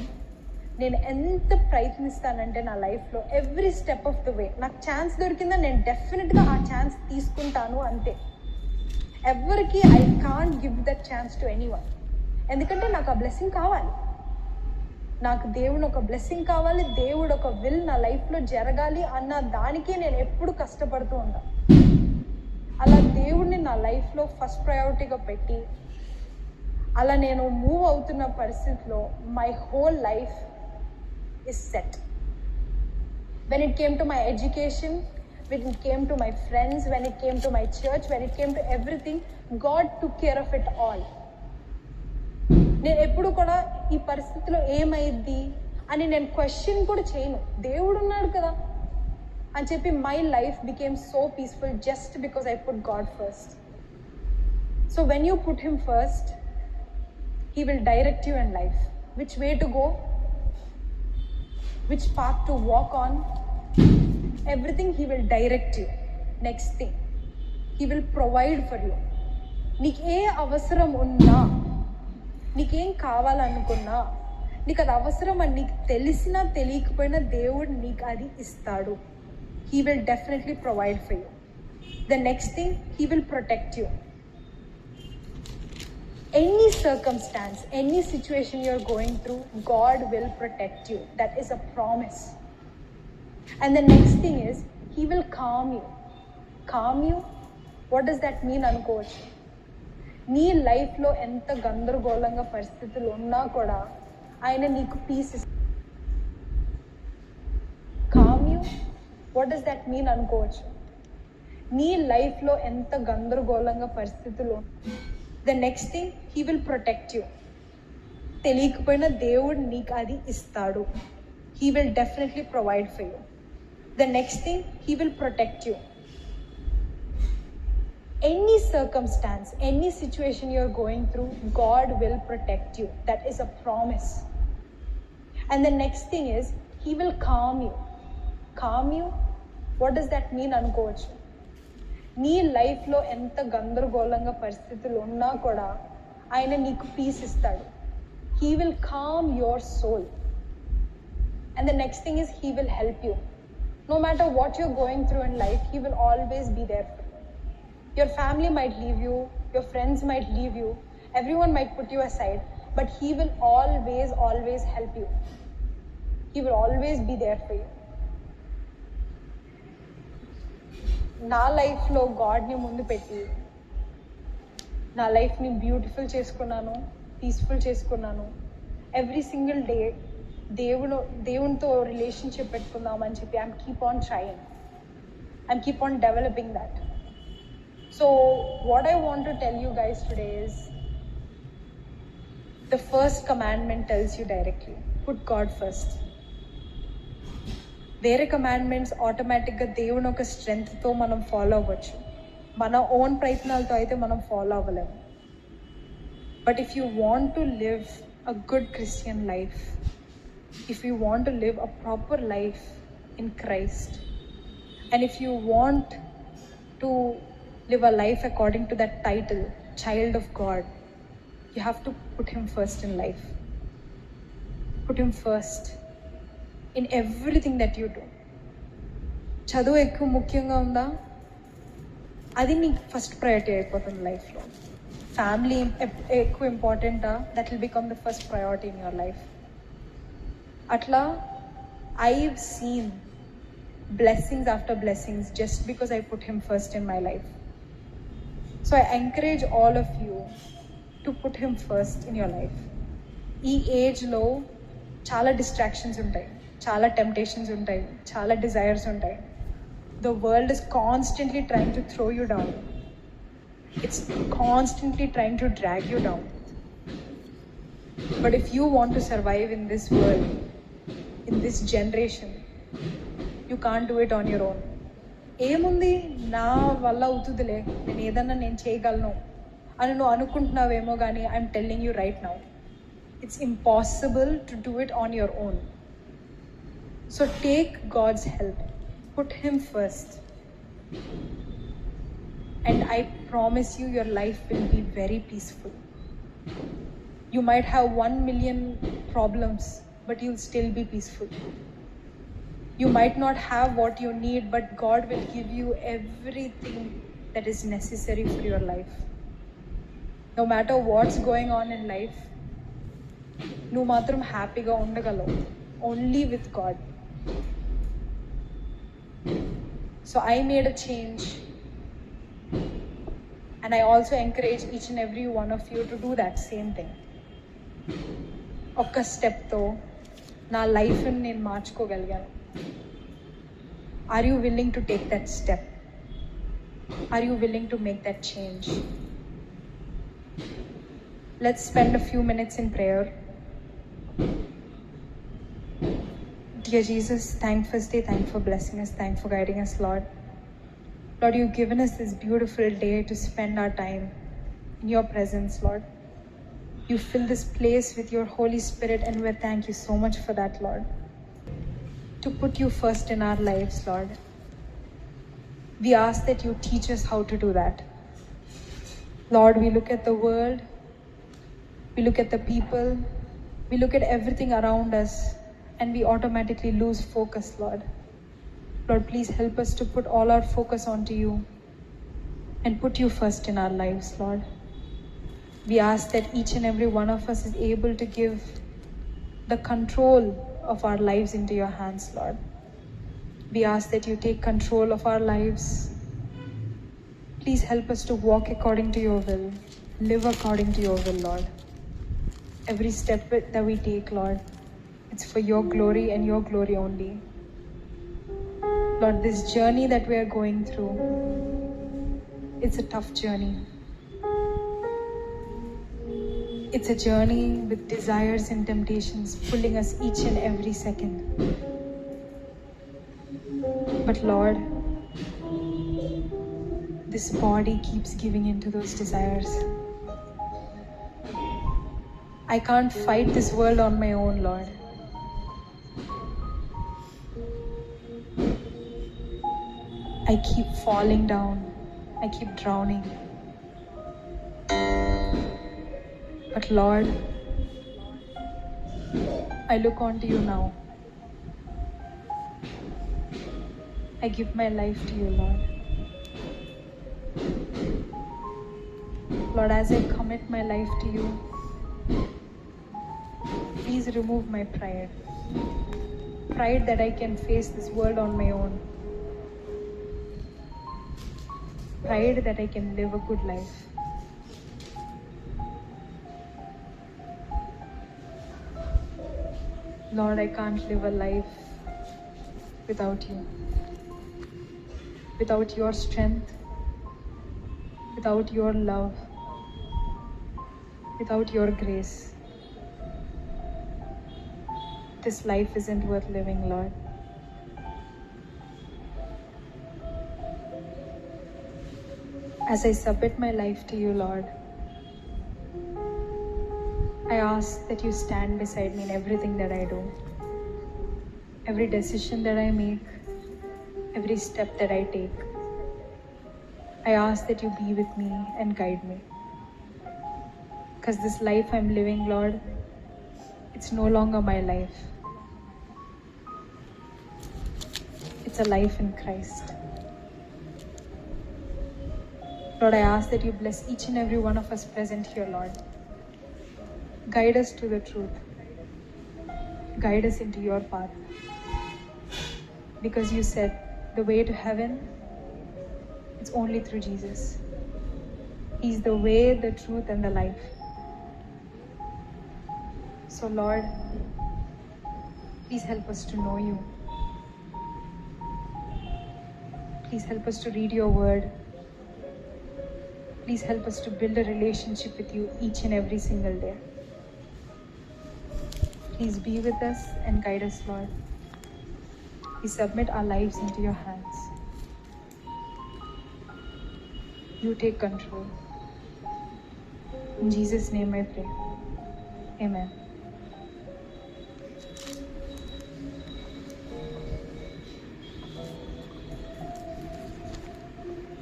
నేను ఎంత ప్రయత్నిస్తానంటే నా లైఫ్లో every step of the way నాకు ఛాన్స్ దొరికిందా నేను డెఫినెట్గా ఆ ఛాన్స్ తీసుకుంటాను అంతే. ఎవరికి I can't give that chance to anyone. ఎందుకంటే నాకు ఆ బ్లెస్సింగ్ కావాలి. నాకు దేవుని ఒక బ్లెస్సింగ్ కావాలి, దేవుడు ఒక విల్ నా లైఫ్లో జరగాలి అన్న దానికే నేను ఎప్పుడు కష్టపడుతూ ఉంటాను. అలా దేవుడిని నా లైఫ్లో ఫస్ట్ ప్రయారిటీగా పెట్టి అలా నేను మూవ్ అవుతున్న పరిస్థితిలో my whole life is set. When it came to my education, when it came to my friends, when it came to my church, when it came to everything, God took care of it all. నేను ఎప్పుడు కూడా ఈ పరిస్థితిలో ఏమైద్ది అని నేను question కూడా చేయను. దేవుడు ఉన్నాడు కదా అని చెప్పి my life became so peaceful just because I put God first. So when you put him first, he will direct you in life, which way to go, which path to walk on, everything he will direct you. Next thing, he will provide for you. నీకు ఏ అవసరం ఉన్నా, నీకేం కావాలనుకున్నా, నీకు అది అవసరం అని నీకు తెలిసినా తెలియకపోయినా దేవుడు నీకు అది ఇస్తాడు. He will definitely provide for you. The next thing, he will protect you. Any circumstance, any situation you're going through, God will protect you. That is a promise. And the next thing is, he will calm you. Calm you? What does that mean అనుకోవచ్చు. నీ లైఫ్లో ఎంత గందరగోళంగా పరిస్థితులు ఉన్నా కూడా ఆయన నీకు పీస్ ఇస్తాడు. Calm you? What does that mean అనుకోవచ్చు. నీ లైఫ్లో ఎంత గందరగోళంగా పరిస్థితులు, the next thing, he will protect you. తెలియకపోయినా దేవుడు నీకు అది ఇస్తాడు. He will definitely provide for you. The next thing, he will protect you. Any circumstance, any situation you're going through, God will protect you. That is a promise. And the next thing is, he will calm you. Calm you? What does that mean అనుకోవచ్చు. నీ లైఫ్లో ఎంత గందరగోళంగా పరిస్థితులు ఉన్నా కూడా ఆయన నీకు పీస్ ఇస్తాడు. He will calm your soul. And the next thing is he will help you. No matter what you're going through in life, he will always be there for you. Your family might leave you, your friends might leave you, everyone might put you aside, but he will always help you. He will always be there for you. నా లైఫ్లో గాడ్ని ముందు పెట్టి నా లైఫ్ని beautiful చేసుకున్నాను, peaceful చేసుకున్నాను. Every single day దేవునితో relationship పెట్టుకుందామని చెప్పి I'm keep on trying, I'm keep on developing that. So what I want to tell you guys today is the first commandment tells you directly, put God first. వేరే commandments ఆటోమేటిక్గా దేవుని ఒక స్ట్రెంగ్త్తో మనం follow అవ్వచ్చు, మన own ప్రయత్నాలతో అయితే మనం ఫాలో అవ్వలేము. But if you want to live a good Christian life, if you want to live a proper life in Christ, and if you want to live a life according to that title, child of God, you have to put him first in life. Put him first in everything that you do. చదువు ఎక్కువ ముఖ్యంగా ఉందా, అది నీకు first priority అయిపోతుంది లైఫ్లో. Family ఎక్కువ ఇంపార్టెంటా, that will become the first priority in your life. అట్లా I've seen blessings after blessings just because I put him first in my life. So I encourage all of you to put him first in your life. ఈ ఏజ్లో చాలా distractions ఉంటాయి, చాలా temptations ఉంటాయి, చాలా desires ఉంటాయి. The world is constantly trying to throw you down. It's constantly trying to drag you down. But if you want to survive in this world, in this generation, you can't do it on your own. ఏముంది, నా వల్ల అవుతుందిలే, నేను ఏదన్నా నేను చేయగలను అని నువ్వు అనుకుంటున్నావేమో, కానీ I'm telling you right now, it's impossible to do it on your own. So take God's help, put him first, and I promise you your life will be very peaceful. You might have 1 million problems, but you'll still be peaceful. You might not have what you need, but God will give you everything that is necessary for your life. No matter what's going on in life, nu matram happy ga undagalavu only with God. So I made a change, and I also encourage each and every one of you to do that same thing. Okka step tho na life ni nenu marchukogalaganu. Are you willing to take that step? Are you willing to make that change? Let's spend a few minutes in prayer. Dear Jesus, thank for this day, thank for blessing us, thank for guiding us, Lord. Lord, you've given us this beautiful day to spend our time in your presence, Lord. You fill this place with your Holy Spirit, and we thank you so much for that, Lord. To put you first in our lives, Lord. We ask that you teach us how to do that. Lord, we look at the world, we look at the people, we look at everything around us, and we automatically lose focus, Lord. Lord, please help us to put all our focus onto you and put you first in our lives, Lord. We ask that each and every one of us is able to give the control of our lives into your hands, Lord. We ask that you take control of our lives. Please help us to walk according to your will, live according to your will, Lord. Every step that we take, Lord, it's for your glory and your glory only. Lord, this journey that we are going through, it's a tough journey. It's a journey with desires and temptations pulling us each and every second. But Lord, this body keeps giving in to those desires. I can't fight this world on my own, Lord. I keep falling down. I keep drowning. But Lord, I look onto you now. I give my life to you, Lord. Lord, as I commit my life to you, please remove my pride. Pride that I can face this world on my own. Pride that I can live a good life. Lord, I can't live a life without you. Without your strength, without your love, without your grace. This life isn't worth living, Lord. As I submit my life to you, Lord, I ask that you stand beside me in everything that I do. Every decision that I make, every step that I take. I ask that you be with me and guide me. Because this life I'm living, Lord, it's no longer my life. It's a life in Christ. Lord, I ask that you bless each and every one of us present here, Lord. Guide us to the truth. Guide us into your path. Because you said the way to heaven, it's only through Jesus. He's the way, the truth, and the life. So Lord, please help us to know you. Please help us to read your word. Please help us to build a relationship with you each and every single day. Please be with us and guide us, Lord. We submit our lives into your hands. You take control. In Jesus' name I pray. Amen.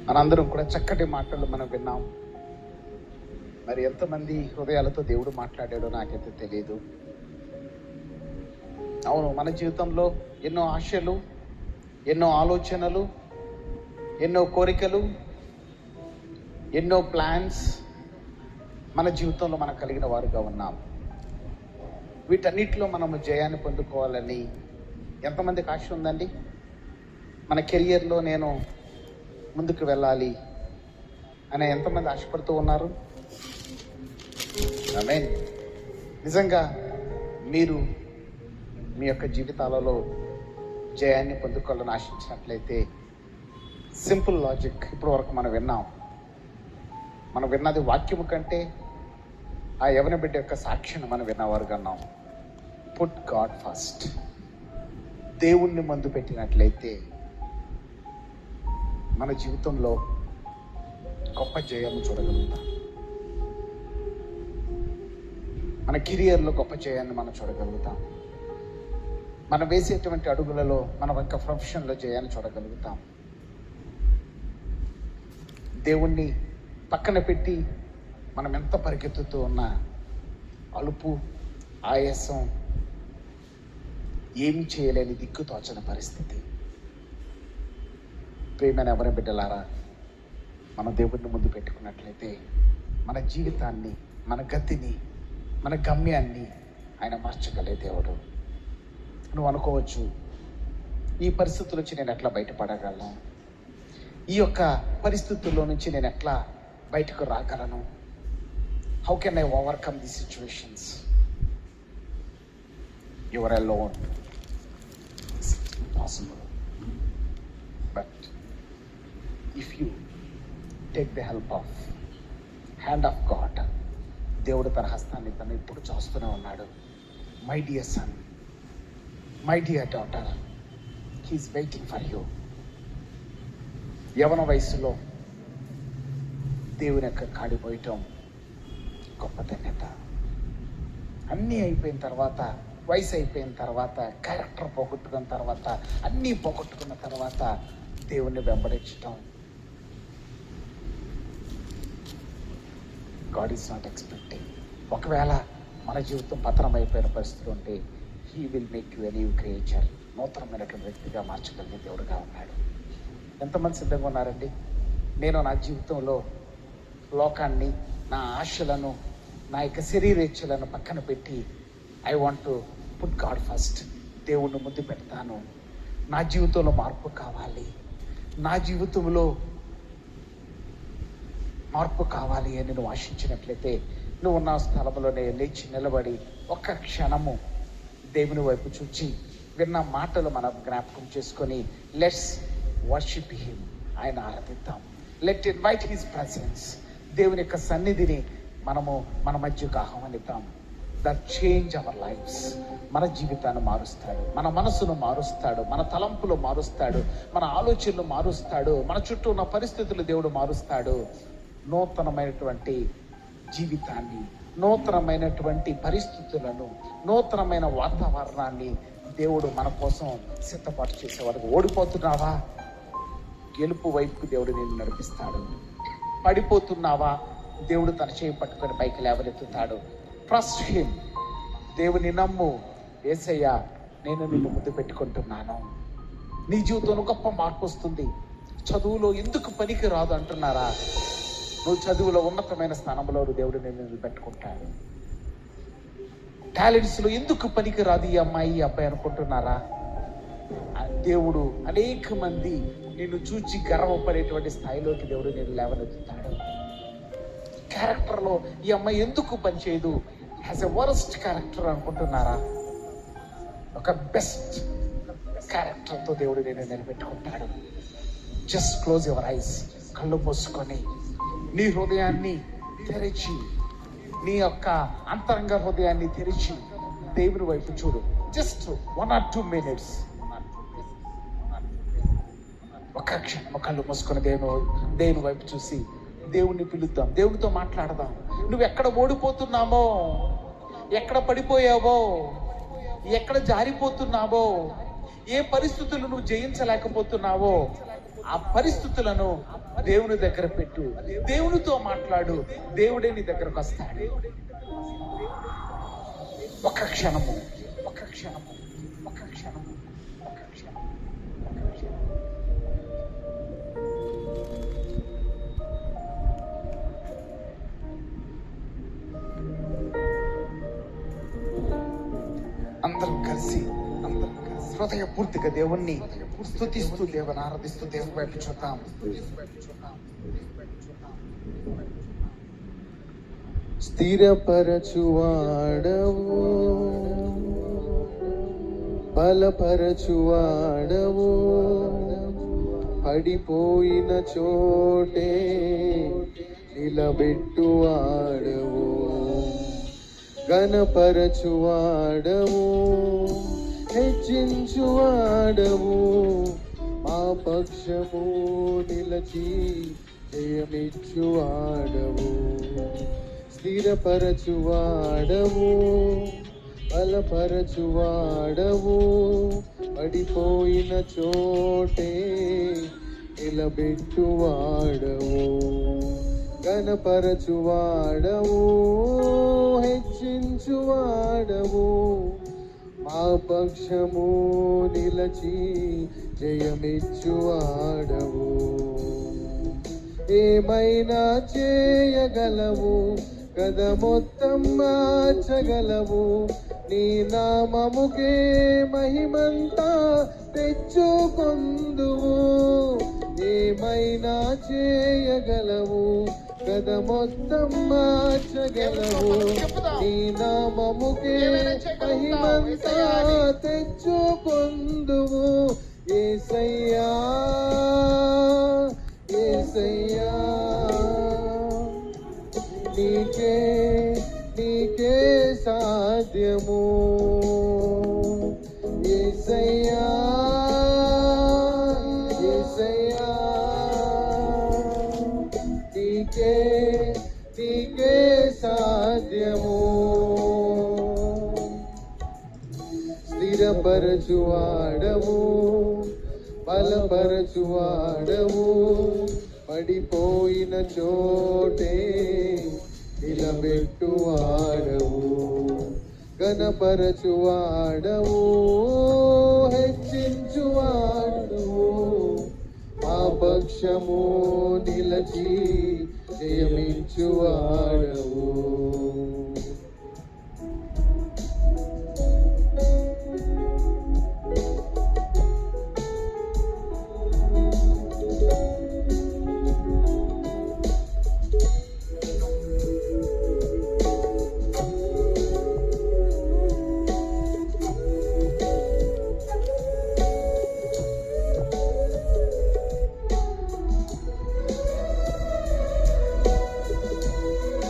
మనందరం కూడా చక్కటి మాటలు మనం విన్నాం. మరి ఎంతమంది హృదయాలతో దేవుడు మాట్లాడాడో నాకైతే తెలియదు. అవును, మన జీవితంలో ఎన్నో ఆశలు, ఎన్నో ఆలోచనలు, ఎన్నో కోరికలు, ఎన్నో ప్లాన్స్ మన జీవితంలో మనం కలిగిన వారుగా ఉన్నాం. వీటన్నిటిలో మనము జయాన్ని పొందుకోవాలని ఎంతమందికి ఆశ ఉందండి? మన కెరియర్లో నేను ముందుకు వెళ్ళాలి అనే ఎంతమంది ఆశపడుతూ ఉన్నారు? ఆమేన్. నిజంగా మీరు మీ యొక్క జీవితాలలో జయాన్ని పొందుకోవాలని ఆశించినట్లయితే సింపుల్ లాజిక్ ఇప్పటి వరకు మనం విన్నాం. మనం విన్నది వాక్యము కంటే ఆ యవన బిడ్డ యొక్క సాక్షిని మనం విన్నవారుగా ఉన్నాం. Put God first. దేవుణ్ణి ముందు పెట్టినట్లయితే మన జీవితంలో గొప్ప జయాన్ని చూడగలుగుతాం. మన కెరియర్లో గొప్ప జయాన్ని మనం చూడగలుగుతాం. మనం వేసేటువంటి అడుగులలో మన యొక్క ప్రొఫెషన్లో జయాన్ని చూడగలుగుతాం. దేవుణ్ణి పక్కన పెట్టి మనం ఎంత పరిగెత్తుతూ ఉన్నా అలుపు, ఆయాసం, ఏమి చేయలేని దిక్కు తోచని పరిస్థితి. ప్రేమైన ఎవరి బిడ్డలారా, మన దేవుడిని ముందు పెట్టుకున్నట్లయితే మన జీవితాన్ని, మన గతిని, మన గమ్యాన్ని ఆయన మార్చగలే దేవుడు. నువ్వు అనుకోవచ్చు, ఈ పరిస్థితుల నుంచి నేను ఎట్లా బయటపడగలను, ఈ యొక్క పరిస్థితుల్లో నుంచి నేను ఎట్లా బయటకు రాగలను, how can I overcome the situations? You are alone. It's impossible. But if you take the help of hand of God, దేవుడు తన హస్తాన్ని తను ఇప్పుడు చూస్తూనే ఉన్నాడు. My dear son, my dear daughter, he is waiting for you. యవన వయసులో దేవుని యొక్క కాడిపోయటం గొప్ప ధన్యత. అన్నీ అయిపోయిన తర్వాత, వయసు అయిపోయిన తర్వాత, క్యారెక్టర్ పోగొట్టుకున్న తర్వాత, అన్నీ పోగొట్టుకున్న తర్వాత దేవుణ్ణి వెంబడించటం గాడ్ ఈజ్ నాట్ ఎక్స్పెక్టింగ్. ఒకవేళ మన జీవితం పతనం అయిపోయిన పరిస్థితులు ఉంటే he will make you a new creature. నూతనమైనటువంటి వ్యక్తిగా మార్చగలిగే దేవుడుగా ఉన్నాడు. ఎంతమంది సిద్ధంగా ఉన్నారండి? నేను నా జీవితంలో లోకాన్ని, నా ఆశలను, నా యొక్క శరీరేచ్ఛలను పక్కన పెట్టి I want to put God first. దేవుణ్ణి ముందు పెడతాను. నా జీవితంలో మార్పు కావాలి, నా జీవితంలో మార్పు కావాలి అని నువ్వు ఆశించినట్లయితే నువ్వు నా స్థలంలోనే లేచి నిలబడి ఒక్క క్షణము దేవుని వైపు చూచి విన్న మాటలు మనం జ్ఞాపకం చేసుకొని లెట్స్ వర్షిప్ హిమ్. ఆయన ఆరాధిద్దాం. Let invite his presence. దేవుని యొక్క సన్నిధిని మనము మన మధ్యకు ఆహ్వానిద్దాం. That change our lives. మన జీవితాన్ని మారుస్తాడు, మన మనసును మారుస్తాడు, మన తలంపులు మారుస్తాడు, మన ఆలోచనలు మారుస్తాడు, మన చుట్టూ ఉన్న పరిస్థితులు దేవుడు మారుస్తాడు. నూతనమైనటువంటి జీవితాన్ని, నూతనమైనటువంటి పరిస్థితులను, నూతనమైన వాతావరణాన్ని దేవుడు మన కోసం సిద్ధపాటు చేసేవాడు. ఓడిపోతున్నావా? గెలుపు వైపుకు దేవుడు నేను నడిపిస్తాడు. పడిపోతున్నావా? దేవుడు తన చేయి పట్టుకొని పైకి లేవనెత్తుతాడు. Trust him. దేవుని నమ్ము. యేసయ్యా, నేను నిన్ను ముందు పెట్టుకుంటున్నాను. నీ జీవితంలో గొప్ప మార్పు వస్తుంది. చదువులో ఎందుకు పనికి రాదు అంటున్నారా? నువ్వు చదువులో ఉన్నతమైన స్థానంలో దేవుడు నేను నిలబెట్టుకుంటాడు. టాలెంట్స్లో ఎందుకు పనికి రాదు ఈ అమ్మాయి, ఈ అబ్బాయి అనుకుంటున్నారా? దేవుడు అనేక మంది నిన్ను చూచి గర్వపడేటువంటి స్థాయిలోకి దేవుడు నేను లేవనెత్తుతాడు. క్యారెక్టర్లో ఈ అమ్మాయి ఎందుకు పనిచేయదు, హ్యాస్ ఎ వరస్ట్ క్యారెక్టర్ అనుకుంటున్నారా? ఒక బెస్ట్ క్యారెక్టర్తో దేవుడు నేను నిలబెట్టుకుంటాడు. Just close your eyes. కళ్ళు మూసుకొని నీ హృదయాన్ని తెరిచి, నీ యొక్క అంతరంగ హృదయాన్ని తెరిచి దేవుని వైపు చూడు. Just 1 or 2 minutes. ఒక క్షణం కళ్ళు మూసుకొని దేవుని వైపు చూసి దేవుణ్ణి పిలుద్దాం, దేవునితో మాట్లాడదాం. నువ్వు ఎక్కడ ఓడిపోతున్నావో, ఎక్కడ పడిపోయావో, ఎక్కడ జారిపోతున్నావో, ఏ పరిస్థితులు నువ్వు జయించలేకపోతున్నావో ఆ పరిస్థితులను దేవుని దగ్గర పెట్టు, దేవునితో మాట్లాడు. దేవుడే నీ దగ్గరకు వస్తాడు. ఒక క్షణము, ఒక క్షణము, ఒక క్షణము, ఒక క్షణము, ఒక క్షణము. అందరం కలిసి హృదయపూర్తిగా దేవుణ్ణి స్తుతిస్తూ, దేవుని ఆరాధిస్తూ దేవుని వైపు చూద్దాం.
స్థిరపరచువాడవు, బలపరచువాడవు, పడిపోయిన చోటే నిలబెట్టువాడవు, ఘనపరచువాడవు, హెచ్చించువాడవు, మా పక్షము నిలచి జయమిచ్చువాడవు. స్థిరపరచువాడవు, బలపరచువాడవు, పడిపోయిన చోటే నిలబెట్టువాడవు, ఘనపరచువాడవు, హెచ్చించువాడవు, మా పక్షము నిలచి జయమిచ్చువాడవు. ఏమైనా చేయగలవు, కథ మొత్తం మార్చగలవు, నీ నామముకే మహిమంతా తెచ్చుకొందువు. ఏమైనా చేయగలవు, కథ మొత్తం మార్చగలవు, నీ నామముకే మహిమంతా తెచ్చుకొందువు. యేసయ్యా, యేసయ్యా, నీకే నీకే సాధ్యము. యేసయ్యా, యేసయ్యా, నీకే నీకే సాధ్యము. స్థిరపరచువాడవు, బలపరచువాడవు, పడిపోయిన చోటే నిలబెట్టువాడవు, ఘనపరచువాడవు, హెచ్చించువాడవు, మా పక్షము నిలచి జయమిచ్చువాడవు.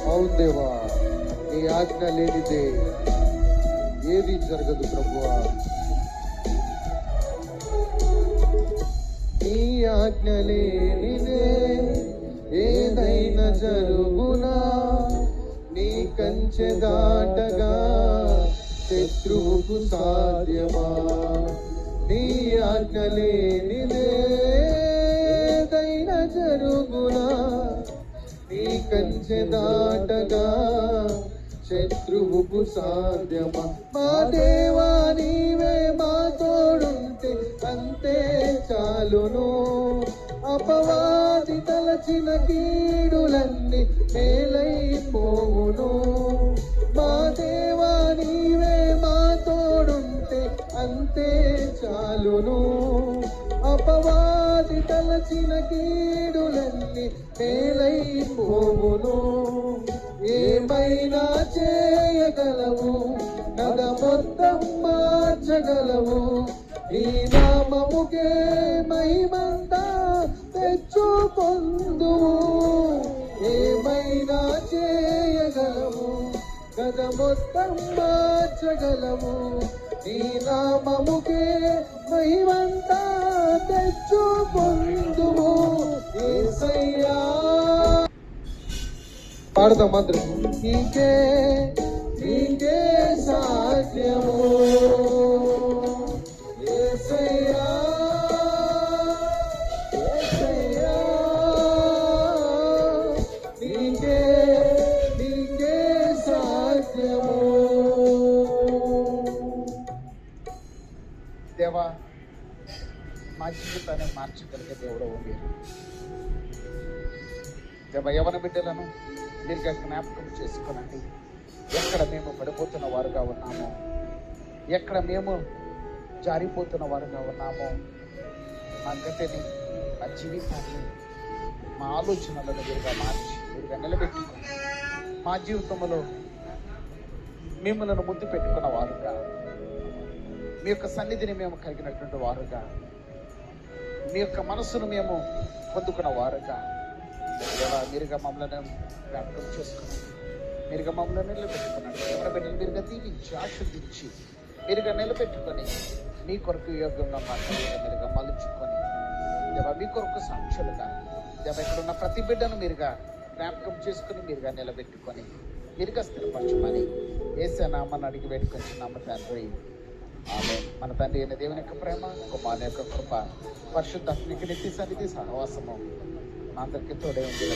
అవును దేవా, నీ ఆజ్ఞ లేనిదే ఏది జరగదు ప్రభువా. నీ ఆజ్ఞ లేనిదే ఏదైనా జరుగునా, నీ కంచె దాటగా శత్రువుకు సాధ్యమా. నీ ఆజ్ఞ లేనిదే ఏదైనా జరుగునా, నీ కంచె దాటగా శత్రువుకు సాధ్యమా. మా దేవా, నీవే మా తోడుంటే అంతే చాలును. అపవాది తలచిన కీడులన్నీ మేలైపోవును. మా దేవా, నీవే మా తోడుంటే అంతే చాలును. అపవాది తలచిన కీడులన్నీ మేలైపోవును. ఏమైనా చేయగల కథ మొత్తం మార్చగలవు. ఈ నామముకే మహిమంతా తెచ్చుకొందువు. ఏమైనా చేయగలవు, కథ మొత్తం మార్చగలవు. ఈ నామముకే మహిమంతా తెచ్చుకొందువు. యేసయ్యా పాడదాం మంత్రం. నీకే నీకే సాధ్యము యేసయ్యా, యేసయ్యా. నీకే నీకే సాధ్యము.
దేవా, మా జీవితాన్ని మార్చగలిగే దేవుడు మీరు. దేవా, యవన బిడ్డలను మీరుగా జ్ఞాపకం చేసుకునండి. ఎక్కడ మేము పడిపోతున్న వారుగా ఉన్నామో, ఎక్కడ మేము జారిపోతున్న వారుగా ఉన్నామో, మా గతిని, మా జీవితాన్ని, మా ఆలోచనలను మీరుగా మార్చి మీరుగా నిలబెట్టుకుని మా జీవితంలో మిమ్మల్ని ముద్దు పెట్టుకున్న వారుగా, మీ యొక్క సన్నిధిని మేము కలిగినటువంటి వారుగా, మీ యొక్క మనసును మేము పొందుకున్న వారుగా దేవా మీరుగా మమ్మల్ని జ్ఞాపకం చేసుకున్నాం. మీరుగా మమ్మల్ని నిలబెట్టుకున్నాడు. ఎవరి బిడ్డలు మీరుగా దీవించి ఆశీర్దించి మీరుగా నిలబెట్టుకొని మీ కొరకు యోగ్యంగా మాట్లాడి మీరుగా మలుచుకొని దేవా మీ కొరకు సాక్షులుగా దేవా ఇక్కడ ఉన్న ప్రతి బిడ్డను మీరుగా జ్ఞాపకం చేసుకుని మీరుగా నిలబెట్టుకొని మీరుగా స్థిరపరచమని యేసు నామమున అడిగి వేడుకొంచున్నాము తండ్రి. ఆమేన్. మన తండ్రి అయిన దేవుని యొక్క ప్రేమ, కుమారుని యొక్క కృప, పరిశుద్ధాత్మకి నిత్య సన్నిధి సహవాసము అందరికీ తోడే ఉంది.